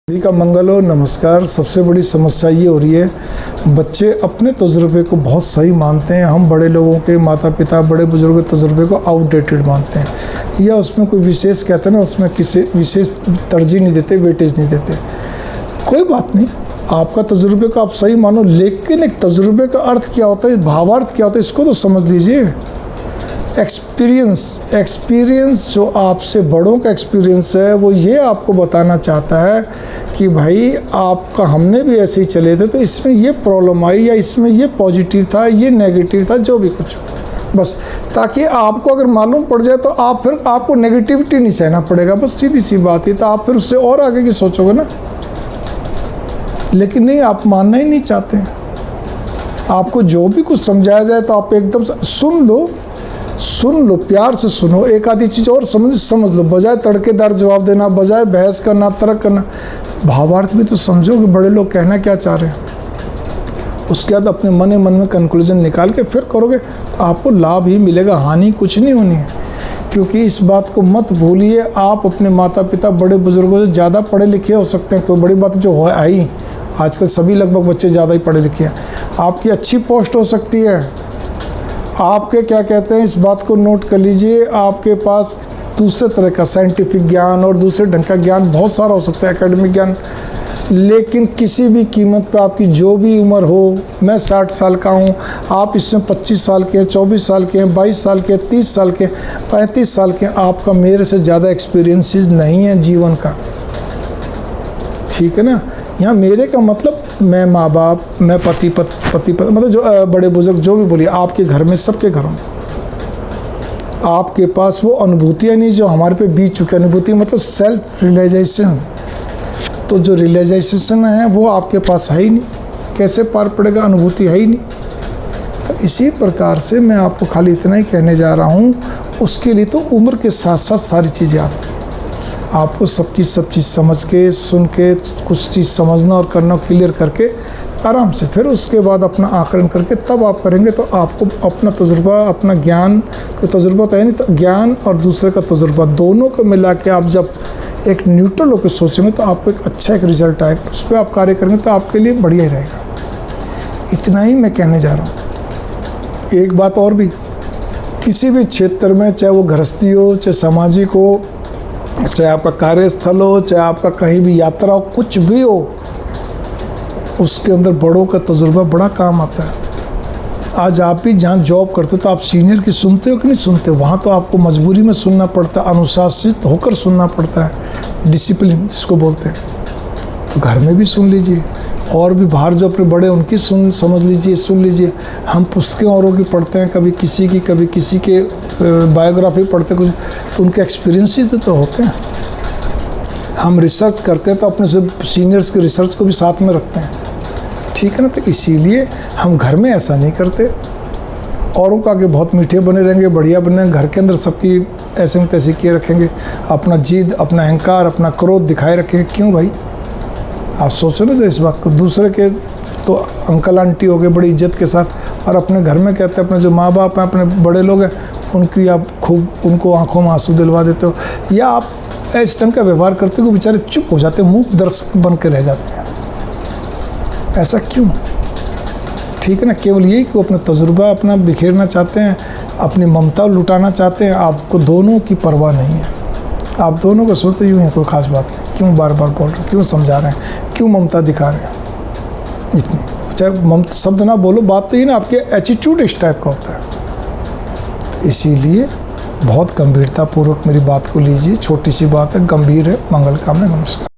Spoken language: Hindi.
सभी का मंगल हो। नमस्कार। सबसे बड़ी समस्या ये हो रही है, बच्चे अपने तजुर्बे को बहुत सही मानते हैं। हम बड़े लोगों के, माता पिता, बड़े बुजुर्गों के तजुर्बे को आउटडेटेड मानते हैं, या उसमें कोई विशेष कहते हैं ना, उसमें किसी विशेष तरजीह नहीं देते, वेटेज नहीं देते। कोई बात नहीं, आपका तजुर्बे को आप सही मानो, लेकिन एक तजुर्बे का अर्थ क्या होता है, भावार्थ क्या होता है, इसको तो समझ लीजिए। एक्सपीरियंस जो आपसे बड़ों का एक्सपीरियंस है, वो ये आपको बताना चाहता है कि भाई आपका, हमने भी ऐसे ही चले थे, तो इसमें ये प्रॉब्लम आई, या इसमें ये पॉजिटिव था, ये नेगेटिव था, जो भी कुछ, बस ताकि आपको अगर मालूम पड़ जाए तो आप फिर आपको नेगेटिविटी नहीं सहना पड़ेगा। बस सीधी सी बात है। तो आप फिर उससे और आगे की सोचोगे ना, लेकिन नहीं, आप मानना ही नहीं चाहते हैं। आपको जो भी कुछ समझाया जाए तो आप एकदम सुन लो, प्यार से सुनो, एक आधी चीज़ और समझ लो, बजाय तड़केदार जवाब देना, बजाय बहस करना, तर्क करना। भावार्थ भी तो समझो कि बड़े लोग कहना क्या चाह रहे हैं। उसके बाद अपने मन में कंक्लूजन निकाल के फिर करोगे तो आपको लाभ ही मिलेगा, हानि कुछ नहीं होनी है। क्योंकि इस बात को मत भूलिए, आप अपने माता पिता, बड़े बुजुर्गों से ज़्यादा पढ़े लिखे हो सकते हैं। कोई बड़ी बात जो आई, आजकल सभी लगभग बच्चे ज़्यादा ही पढ़े लिखे हैं। आपकी अच्छी पोस्ट हो सकती है, आपके क्या कहते हैं, इस बात को नोट कर लीजिए, आपके पास दूसरे तरह का साइंटिफिक ज्ञान और दूसरे ढंग का ज्ञान बहुत सारा हो सकता है, एकेडमिक ज्ञान। लेकिन किसी भी कीमत पे आपकी जो भी उम्र हो, मैं 60 साल का हूँ, आप इसमें 25 साल के हैं, 24 साल के हैं, 22 साल के, 30 साल के, 35 साल के, आपका मेरे से ज़्यादा एक्सपीरियंसेस नहीं है जीवन का, ठीक है ना। यहाँ मेरे का मतलब मैं माँ बाप, मैं पति मतलब जो बड़े बुजुर्ग जो भी बोलिए, आपके घर में, सबके घरों में आपके पास वो अनुभूतियाँ नहीं जो हमारे पे बीत चुकी। अनुभूति मतलब सेल्फ रियलाइजेशन। तो जो रियलाइजेशन है वो आपके पास है ही नहीं, कैसे पार पड़ेगा, अनुभूति है ही नहीं। तो इसी प्रकार से मैं आपको खाली इतना ही कहने जा रहा हूँ। उसके लिए तो उम्र के साथ साथ सारी चीज़ें आती हैं। आपको सब चीज़ समझ के, सुन के, कुछ चीज़ समझना और करना, क्लियर करके आराम से, फिर उसके बाद अपना आकलन करके तब आप करेंगे तो आपको अपना तजुर्बा, अपना ज्ञान, कोई तजुर्बा तो है नहीं, तो ज्ञान और दूसरे का तजुर्बा दोनों को मिला के आप जब एक न्यूट्रल होकर सोचेंगे तो आपको एक अच्छा एक रिजल्ट आएगा। उस पर आप कार्य करेंगे तो आपके लिए बढ़िया ही रहेगा। इतना ही मैं कहने जा रहा हूँ। एक बात और भी, किसी भी क्षेत्र में, चाहे वो गृहस्थी हो, चाहे सामाजिक हो, चाहे आपका कार्यस्थल हो, चाहे आपका कहीं भी यात्रा हो, कुछ भी हो, उसके अंदर बड़ों का तजुर्बा बड़ा काम आता है। आज आप भी जहाँ जॉब करते हो तो आप सीनियर की सुनते हो कि नहीं सुनते? वहाँ तो आपको मजबूरी में सुनना पड़ता है, अनुशासित होकर सुनना पड़ता है, डिसिप्लिन जिसको बोलते हैं। तो घर में भी सुन लीजिए, और भी बाहर जो अपने बड़े उनकी समझ लीजिए, सुन लीजिए। हम पुस्तकें औरों की पढ़ते हैं, कभी किसी के बायोग्राफी पढ़ते कुछ, तो उनके एक्सपीरियंस ही तो होते हैं। हम रिसर्च करते हैं तो अपने से सीनियर्स के रिसर्च को भी साथ में रखते हैं, ठीक है ना। तो इसीलिए हम घर में ऐसा नहीं करते। औरों का आगे बहुत मीठे बने रहेंगे, बढ़िया बने, घर के अंदर सबकी ऐसे में तैसे किए रखेंगे, अपना जिद, अपना अहंकार, अपना क्रोध दिखाए रखेंगे। क्यों भाई? आप सोचो ना इस बात को। दूसरे के तो अंकल आंटी हो गए बड़ी इज्जत के साथ, और अपने घर में कहते हैं, अपने जो माँ बाप हैं, अपने बड़े लोग हैं, उनकी आप खूब उनको आंखों में आंसू दिलवा देते हो, या आप इस ढंग का व्यवहार करते हो, बेचारे चुप हो जाते हैं, मूक दर्शक बन के रह जाते हैं। ऐसा क्यों? ठीक है ना। केवल यही कि वो अपना तजुर्बा अपना बिखेरना चाहते हैं, अपनी ममता लुटाना चाहते हैं। आपको दोनों की परवाह नहीं है, आप दोनों को सोचते यूँ है, कोई ख़ास बात नहीं, क्यों बार बार बोल रहे हैं, क्यों समझा रहे हैं, क्यों ममता दिखा रहे हैं इतनी। चाहे ममता शब्द ना बोलो, बात तो ये ना आपके एटीट्यूड इस टाइप का होता है। तो इसीलिए बहुत गंभीरतापूर्वक मेरी बात को लीजिए। छोटी सी बात है, गंभीर है। मंगल कामना। नमस्कार।